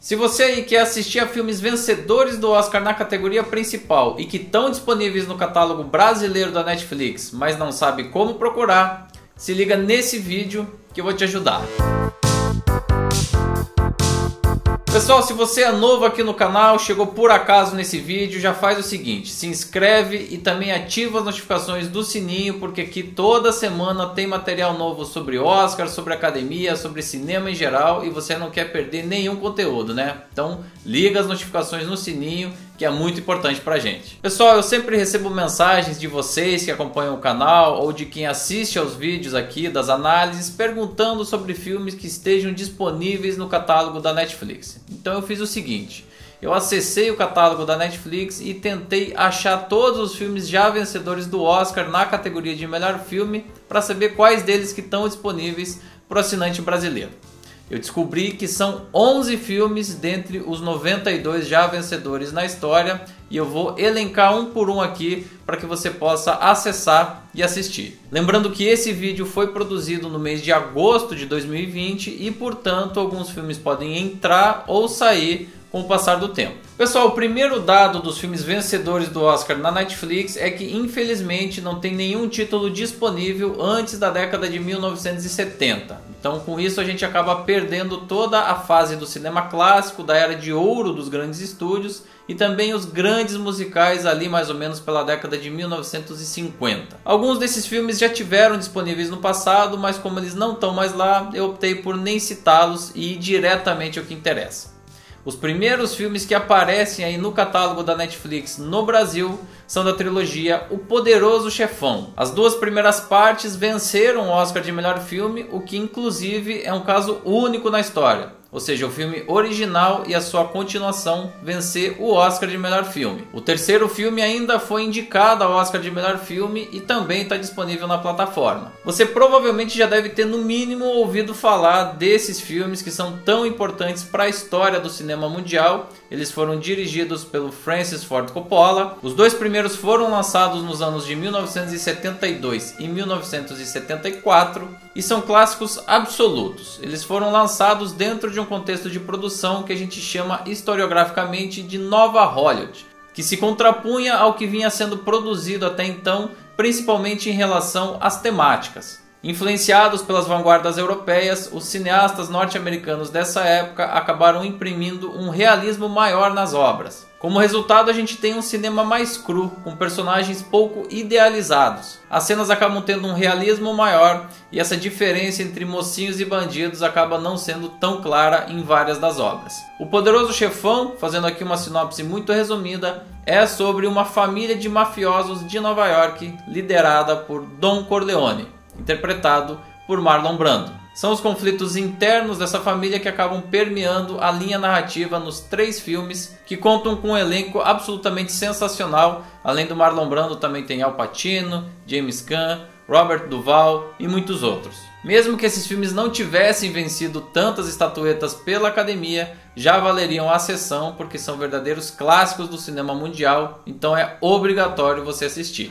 Se você aí quer assistir a filmes vencedores do Oscar na categoria principal e que estão disponíveis no catálogo brasileiro da Netflix, mas não sabe como procurar, se liga nesse vídeo que eu vou te ajudar. Pessoal, se você é novo aqui no canal, chegou por acaso nesse vídeo, já faz o seguinte, se inscreve e também ativa as notificações do sininho, porque aqui toda semana tem material novo sobre Oscar, sobre academia, sobre cinema em geral e você não quer perder nenhum conteúdo, né? Então liga as notificações no sininho, que é muito importante pra gente. Pessoal, eu sempre recebo mensagens de vocês que acompanham o canal ou de quem assiste aos vídeos aqui das análises perguntando sobre filmes que estejam disponíveis no catálogo da Netflix. Então eu fiz o seguinte, eu acessei o catálogo da Netflix e tentei achar todos os filmes já vencedores do Oscar na categoria de melhor filme para saber quais deles que estão disponíveis para o assinante brasileiro. Eu descobri que são 11 filmes dentre os 92 já vencedores na história e eu vou elencar um por um aqui para que você possa acessar e assistir. Lembrando que esse vídeo foi produzido no mês de agosto de 2020 e, portanto, alguns filmes podem entrar ou sair com o passar do tempo. Pessoal, o primeiro dado dos filmes vencedores do Oscar na Netflix é que infelizmente não tem nenhum título disponível antes da década de 1970. Então com isso a gente acaba perdendo toda a fase do cinema clássico, da era de ouro dos grandes estúdios e também os grandes musicais ali mais ou menos pela década de 1950. Alguns desses filmes já tiveram disponíveis no passado, mas como eles não estão mais lá, eu optei por nem citá-los e ir diretamente ao que interessa. Os primeiros filmes que aparecem aí no catálogo da Netflix no Brasil são da trilogia O Poderoso Chefão. As duas primeiras partes venceram o Oscar de melhor filme, o que inclusive é um caso único na história. Ou seja, o filme original e a sua continuação vencer o Oscar de melhor filme. O terceiro filme ainda foi indicado ao Oscar de melhor filme e também está disponível na plataforma. Você provavelmente já deve ter no mínimo ouvido falar desses filmes que são tão importantes para a história do cinema mundial. Eles foram dirigidos pelo Francis Ford Coppola. Os dois primeiros foram lançados nos anos de 1972 e 1974 e são clássicos absolutos. Eles foram lançados dentro de um contexto de produção que a gente chama historiograficamente de Nova Hollywood, que se contrapunha ao que vinha sendo produzido até então, principalmente em relação às temáticas. Influenciados pelas vanguardas europeias, os cineastas norte-americanos dessa época acabaram imprimindo um realismo maior nas obras. Como resultado, a gente tem um cinema mais cru, com personagens pouco idealizados. As cenas acabam tendo um realismo maior e essa diferença entre mocinhos e bandidos acaba não sendo tão clara em várias das obras. O Poderoso Chefão, fazendo aqui uma sinopse muito resumida, é sobre uma família de mafiosos de Nova York liderada por Don Corleone, interpretado por Marlon Brando. São os conflitos internos dessa família que acabam permeando a linha narrativa nos três filmes, que contam com um elenco absolutamente sensacional. Além do Marlon Brando também tem Al Pacino, James Caan, Robert Duvall e muitos outros. Mesmo que esses filmes não tivessem vencido tantas estatuetas pela academia, já valeriam a sessão porque são verdadeiros clássicos do cinema mundial, então é obrigatório você assistir.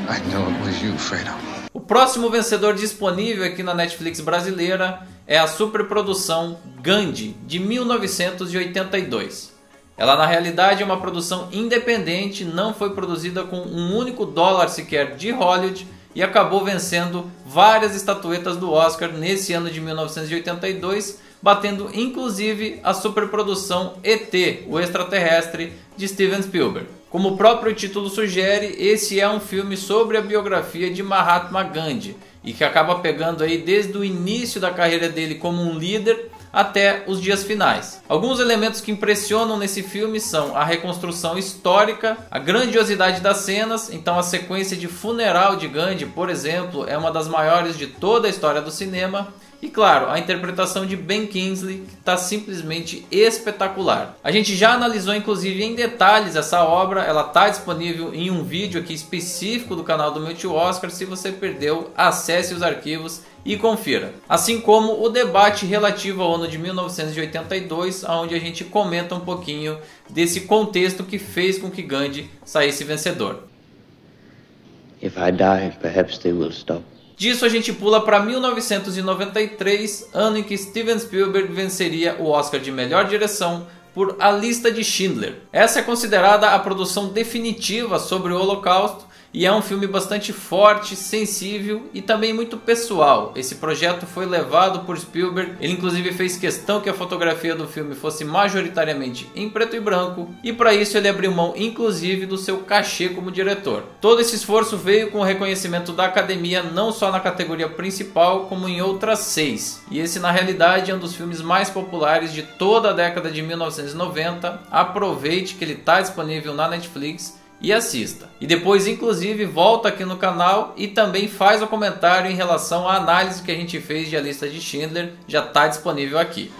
I know it was you, Fredo. O próximo vencedor disponível aqui na Netflix brasileira é a superprodução Gandhi, de 1982. Ela na realidade é uma produção independente, não foi produzida com um único dólar sequer de Hollywood e acabou vencendo várias estatuetas do Oscar nesse ano de 1982, batendo inclusive a superprodução ET, o extraterrestre, de Steven Spielberg. Como o próprio título sugere, esse é um filme sobre a biografia de Mahatma Gandhi e que acaba pegando aí desde o início da carreira dele como um líder até os dias finais. Alguns elementos que impressionam nesse filme são a reconstrução histórica, a grandiosidade das cenas. Então a sequência de funeral de Gandhi, por exemplo, é uma das maiores de toda a história do cinema. E claro, a interpretação de Ben Kingsley, que está simplesmente espetacular. A gente já analisou inclusive em detalhes essa obra, ela está disponível em um vídeo aqui específico do canal do Meu Tio Oscar. Se você perdeu, acesse os arquivos e confira. Assim como o debate relativo ao ano de 1982, onde a gente comenta um pouquinho desse contexto que fez com que Gandhi saísse vencedor. If I die, perhaps they will stop. Disso a gente pula para 1993, ano em que Steven Spielberg venceria o Oscar de melhor direção por A Lista de Schindler. Essa é considerada a produção definitiva sobre o Holocausto e é um filme bastante forte, sensível e também muito pessoal. Esse projeto foi levado por Spielberg, ele inclusive fez questão que a fotografia do filme fosse majoritariamente em preto e branco, e para isso ele abriu mão inclusive do seu cachê como diretor. Todo esse esforço veio com o reconhecimento da academia, não só na categoria principal, como em outras 6. E esse na realidade é um dos filmes mais populares de toda a década de 1990. Aproveite que ele está disponível na Netflix e assista. E depois inclusive volta aqui no canal e também faz o comentário em relação à análise que a gente fez de A Lista de Schindler, já está disponível aqui.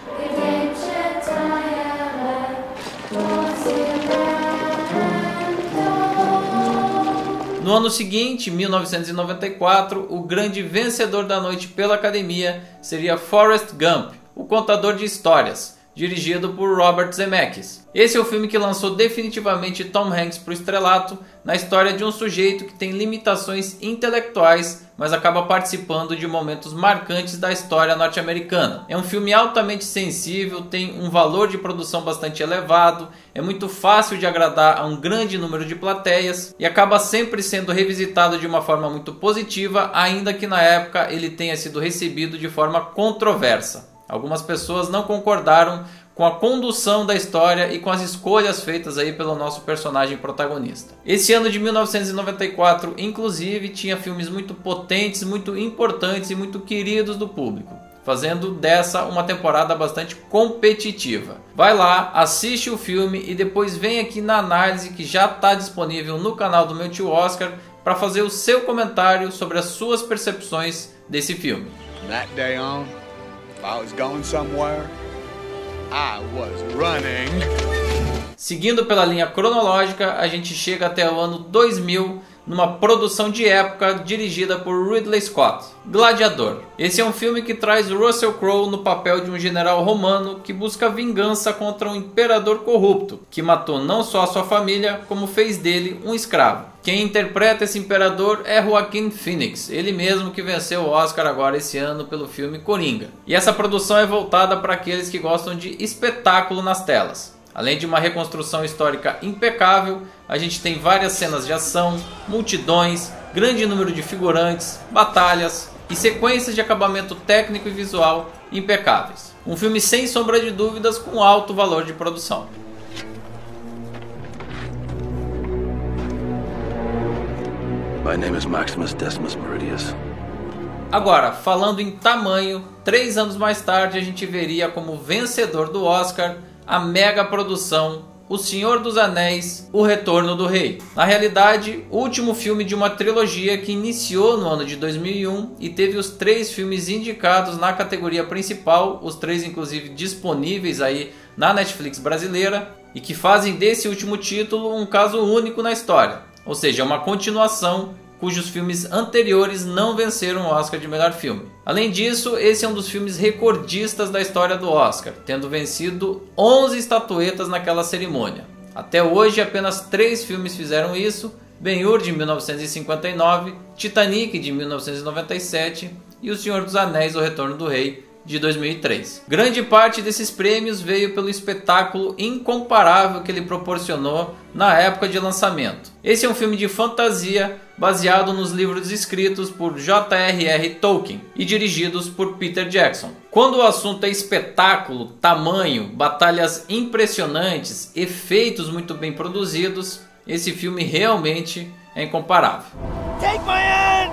No ano seguinte, 1994, o grande vencedor da noite pela academia seria Forrest Gump, o contador de histórias, dirigido por Robert Zemeckis. Esse é o filme que lançou definitivamente Tom Hanks para o estrelato, na história de um sujeito que tem limitações intelectuais, mas acaba participando de momentos marcantes da história norte-americana. É um filme altamente sensível, tem um valor de produção bastante elevado, é muito fácil de agradar a um grande número de plateias e acaba sempre sendo revisitado de uma forma muito positiva, ainda que na época ele tenha sido recebido de forma controversa. Algumas pessoas não concordaram com a condução da história e com as escolhas feitas aí pelo nosso personagem protagonista. Esse ano de 1994, inclusive, tinha filmes muito potentes, muito importantes e muito queridos do público, fazendo dessa uma temporada bastante competitiva. Vai lá, assiste o filme e depois vem aqui na análise que já está disponível no canal do meu tio Oscar para fazer o seu comentário sobre as suas percepções desse filme. That day on, if I was going somewhere, I was running. Seguindo pela linha cronológica, a gente chega até o ano 2000, numa produção de época dirigida por Ridley Scott, Gladiador. Esse é um filme que traz Russell Crowe no papel de um general romano que busca vingança contra um imperador corrupto, que matou não só a sua família, como fez dele um escravo. Quem interpreta esse imperador é Joaquin Phoenix, ele mesmo que venceu o Oscar agora esse ano pelo filme Coringa. E essa produção é voltada para aqueles que gostam de espetáculo nas telas. Além de uma reconstrução histórica impecável, a gente tem várias cenas de ação, multidões, grande número de figurantes, batalhas e sequências de acabamento técnico e visual impecáveis. Um filme sem sombra de dúvidas com alto valor de produção. My name is Maximus Decimus Meridius. Agora, falando em tamanho, 3 anos mais tarde a gente veria como vencedor do Oscar a mega produção O Senhor dos Anéis, O Retorno do Rei. Na realidade, o último filme de uma trilogia que iniciou no ano de 2001 e teve os 3 filmes indicados na categoria principal, os 3 inclusive disponíveis aí na Netflix brasileira, e que fazem desse último título um caso único na história, ou seja, uma continuação cujos filmes anteriores não venceram o Oscar de melhor filme. Além disso, esse é um dos filmes recordistas da história do Oscar, tendo vencido 11 estatuetas naquela cerimônia. Até hoje, apenas 3 filmes fizeram isso: Ben-Hur de 1959, Titanic de 1997 e O Senhor dos Anéis, O Retorno do Rei de 2003. Grande parte desses prêmios veio pelo espetáculo incomparável que ele proporcionou na época de lançamento. Esse é um filme de fantasia baseado nos livros escritos por J.R.R. Tolkien e dirigidos por Peter Jackson. Quando o assunto é espetáculo, tamanho, batalhas impressionantes, efeitos muito bem produzidos, esse filme realmente é incomparável. Take my hand!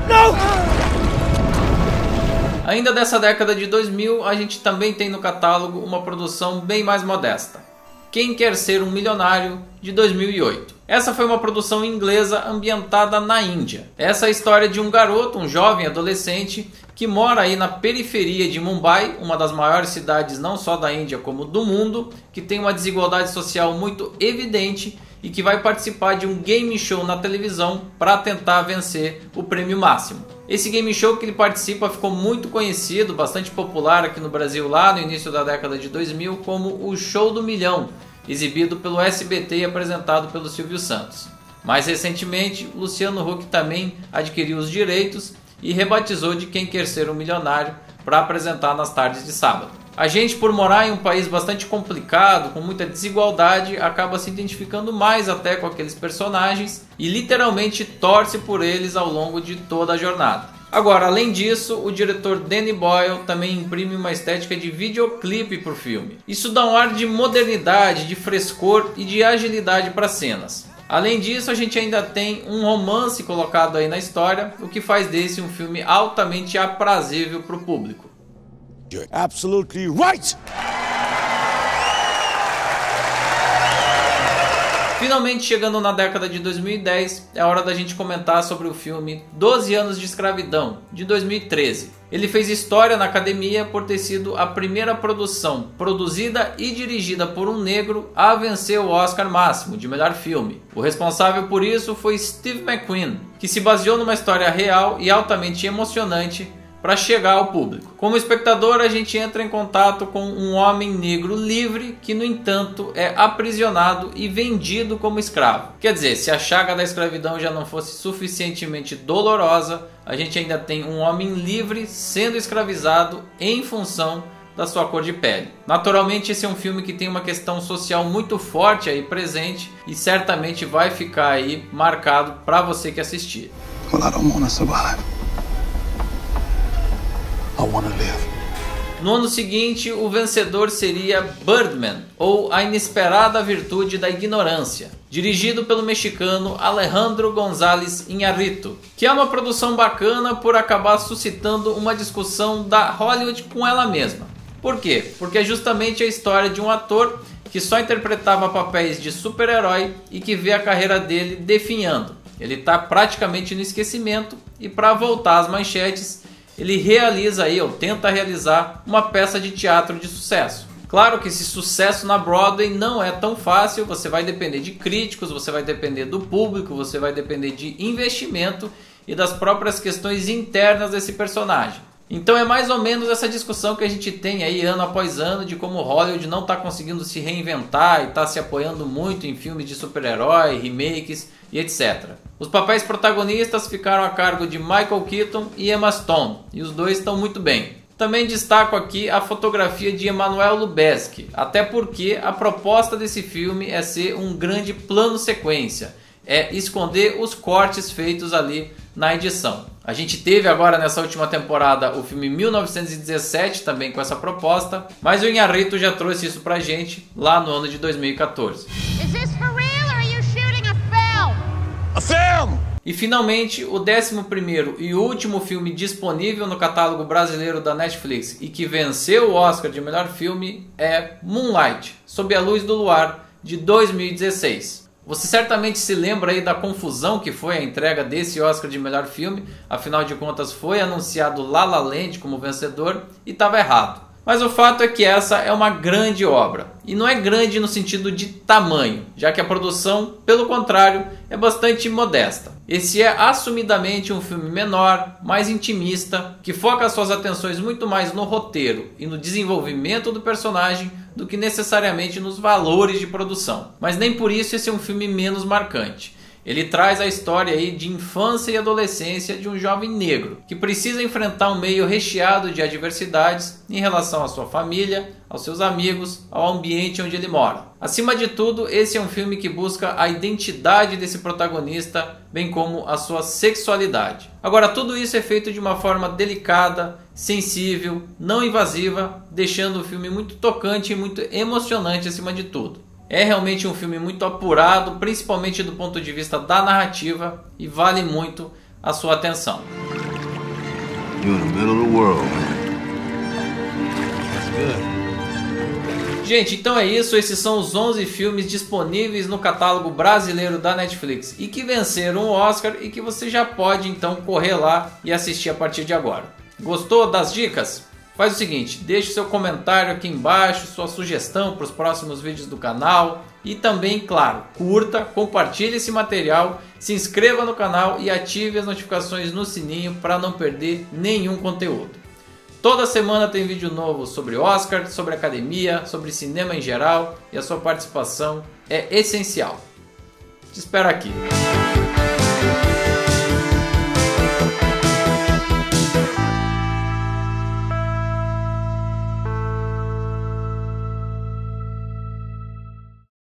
No! Ainda dessa década de 2000, a gente também tem no catálogo uma produção bem mais modesta: Quem Quer Ser um Milionário, de 2008. Essa foi uma produção inglesa ambientada na Índia. Essa é a história de um garoto, um jovem adolescente, que mora aí na periferia de Mumbai, uma das maiores cidades não só da Índia como do mundo, que tem uma desigualdade social muito evidente e que vai participar de um game show na televisão para tentar vencer o prêmio máximo. Esse game show que ele participa ficou muito conhecido, bastante popular aqui no Brasil lá no início da década de 2000 como o Show do Milhão, exibido pelo SBT e apresentado pelo Silvio Santos. Mais recentemente, Luciano Huck também adquiriu os direitos e rebatizou de Quem Quer Ser um Milionário para apresentar nas tardes de sábado. A gente, por morar em um país bastante complicado, com muita desigualdade, acaba se identificando mais até com aqueles personagens e literalmente torce por eles ao longo de toda a jornada. Agora, além disso, o diretor Danny Boyle também imprime uma estética de videoclipe para o filme. Isso dá um ar de modernidade, de frescor e de agilidade para as cenas. Além disso, a gente ainda tem um romance colocado aí na história, o que faz desse um filme altamente aprazível para o público. You're absolutely right! Finalmente, chegando na década de 2010, é hora da gente comentar sobre o filme 12 Anos de Escravidão, de 2013. Ele fez história na academia por ter sido a primeira produção produzida e dirigida por um negro a vencer o Oscar máximo de melhor filme. O responsável por isso foi Steve McQueen, que se baseou numa história real e altamente emocionante para chegar ao público. Como espectador, a gente entra em contato com um homem negro livre que, no entanto, é aprisionado e vendido como escravo. Quer dizer, se a chaga da escravidão já não fosse suficientemente dolorosa, a gente ainda tem um homem livre sendo escravizado em função da sua cor de pele. Naturalmente, esse é um filme que tem uma questão social muito forte aí presente e certamente vai ficar aí marcado para você que assistir. Well, I don't want to survive. I want to live. No ano seguinte, o vencedor seria Birdman, ou A Inesperada Virtude da Ignorância, dirigido pelo mexicano Alejandro González Iñárritu, que é uma produção bacana por acabar suscitando uma discussão da Hollywood com ela mesma. Por quê? Porque é justamente a história de um ator que só interpretava papéis de super-herói e que vê a carreira dele definhando. Ele está praticamente no esquecimento e, para voltar às manchetes, ele realiza aí, ou tenta realizar, uma peça de teatro de sucesso. Claro que esse sucesso na Broadway não é tão fácil, você vai depender de críticos, você vai depender do público, você vai depender de investimento e das próprias questões internas desse personagem. Então é mais ou menos essa discussão que a gente tem aí ano após ano de como Hollywood não está conseguindo se reinventar e está se apoiando muito em filmes de super-herói, remakes e etc. Os papéis protagonistas ficaram a cargo de Michael Keaton e Emma Stone, e os dois estão muito bem. Também destaco aqui a fotografia de Emmanuel Lubezki, até porque a proposta desse filme é ser um grande plano sequência, é esconder os cortes feitos ali na edição. A gente teve agora nessa última temporada o filme 1917 também com essa proposta, mas o Iñárritu já trouxe isso pra gente lá no ano de 2014. Is this for real or are you shooting a film? A film! E finalmente, o 11º e último filme disponível no catálogo brasileiro da Netflix e que venceu o Oscar de melhor filme é Moonlight, Sob a Luz do Luar, de 2016. Você certamente se lembra aí da confusão que foi a entrega desse Oscar de melhor filme, afinal de contas foi anunciado La La Land como vencedor e estava errado. Mas o fato é que essa é uma grande obra, e não é grande no sentido de tamanho, já que a produção, pelo contrário, é bastante modesta. Esse é assumidamente um filme menor, mais intimista, que foca suas atenções muito mais no roteiro e no desenvolvimento do personagem do que necessariamente nos valores de produção. Mas nem por isso esse é um filme menos marcante. Ele traz a história aí de infância e adolescência de um jovem negro que precisa enfrentar um meio recheado de adversidades em relação à sua família, aos seus amigos, ao ambiente onde ele mora. Acima de tudo, esse é um filme que busca a identidade desse protagonista, bem como a sua sexualidade. Agora, tudo isso é feito de uma forma delicada, sensível, não invasiva, deixando o filme muito tocante e muito emocionante acima de tudo. É realmente um filme muito apurado, principalmente do ponto de vista da narrativa, e vale muito a sua atenção. You're in the middle of the world, man. That's good. Gente, então é isso. Esses são os 11 filmes disponíveis no catálogo brasileiro da Netflix e que venceram o Oscar e que você já pode então correr lá e assistir a partir de agora. Gostou das dicas? Faz o seguinte, deixe seu comentário aqui embaixo, sua sugestão para os próximos vídeos do canal e também, claro, curta, compartilhe esse material, se inscreva no canal e ative as notificações no sininho para não perder nenhum conteúdo. Toda semana tem vídeo novo sobre Oscar, sobre academia, sobre cinema em geral e a sua participação é essencial. Te espero aqui.